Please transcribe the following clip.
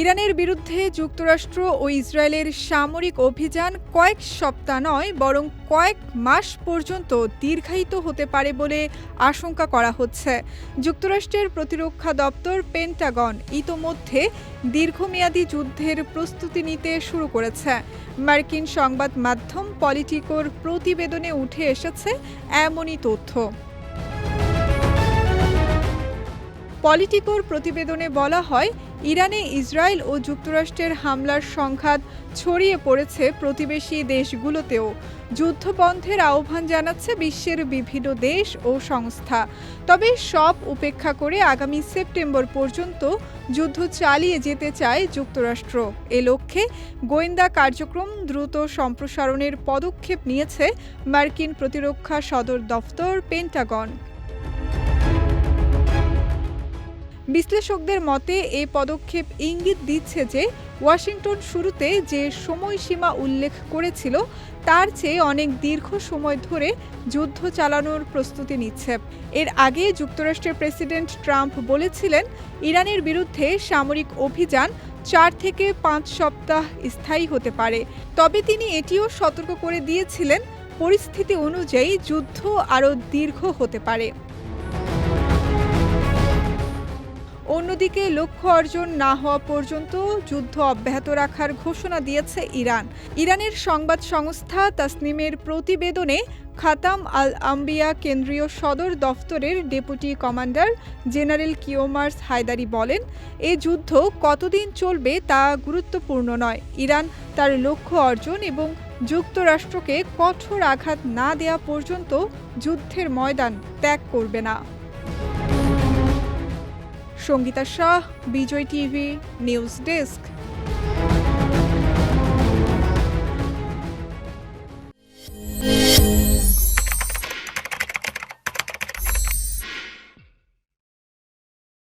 ইরানের বিরুদ্ধে যুক্তরাষ্ট্র ও ইসরায়েলের সামরিক অভিযান কয়েক সপ্তাহ নয় বরং কয়েক মাস পর্যন্ত দীর্ঘায়িত হতে পারে বলে আশঙ্কা করা হচ্ছে। যুক্তরাষ্ট্রের প্রতিরক্ষা দপ্তর পেন্টাগন ইতোমধ্যে দীর্ঘমেয়াদী যুদ্ধের প্রস্তুতি নিতে শুরু করেছে। মার্কিন সংবাদ মাধ্যম পলিটিকোর প্রতিবেদনে উঠে এসেছে এমনই তথ্য। পলিটিকোর প্রতিবেদনে বলা হয়, ইরানে ইসরায়েল ও যুক্তরাষ্ট্রের হামলার সংঘাত ছড়িয়ে পড়েছে প্রতিবেশী দেশগুলোতেও। যুদ্ধবন্ধের আহ্বান জানাচ্ছে বিশ্বের বিভিন্ন দেশ ও সংস্থা। তবে সব উপেক্ষা করে আগামী সেপ্টেম্বর পর্যন্ত যুদ্ধ চালিয়ে যেতে চায় যুক্তরাষ্ট্র। এ লক্ষ্যে গোয়েন্দা কার্যক্রম দ্রুত সম্প্রসারণের পদক্ষেপ নিয়েছে মার্কিন প্রতিরক্ষা সদর দফতর পেন্টাগন। বিশ্লেষকদের মতে এই পদক্ষেপ ইঙ্গিত দিচ্ছে যে ওয়াশিংটন শুরুতে যে সময়সীমা উল্লেখ করেছিল তার চেয়ে অনেক দীর্ঘ সময় ধরে যুদ্ধ চালানোর প্রস্তুতি নিচ্ছে। এর আগে যুক্তরাষ্ট্রের প্রেসিডেন্ট ট্রাম্প বলেছিলেন, ইরানের বিরুদ্ধে সামরিক অভিযান 4 থেকে 5 সপ্তাহ স্থায়ী হতে পারে। তবে তিনি এটিও সতর্ক করে দিয়েছিলেন, পরিস্থিতি অনুযায়ী যুদ্ধ আরও দীর্ঘ হতে পারে। অন্যদিকে লক্ষ্য অর্জন না হওয়া পর্যন্ত যুদ্ধ অব্যাহত রাখার ঘোষণা দিয়েছে ইরান। ইরানের সংবাদ সংস্থা তাসনিমের প্রতিবেদনে খাতাম আল আম্বিয়া কেন্দ্রীয় সদর দফতরের deputy commander general Kiumars Heydari বলেন, এ যুদ্ধ কতদিন চলবে তা গুরুত্বপূর্ণ নয়। ইরান তার লক্ষ্য অর্জন এবং যুক্তরাষ্ট্রকে কঠোর আঘাত না দেওয়া পর্যন্ত যুদ্ধের ময়দান ত্যাগ করবে না। সঙ্গীতা শাহ, বিজয় টিভি, নিউজ ডেস্ক।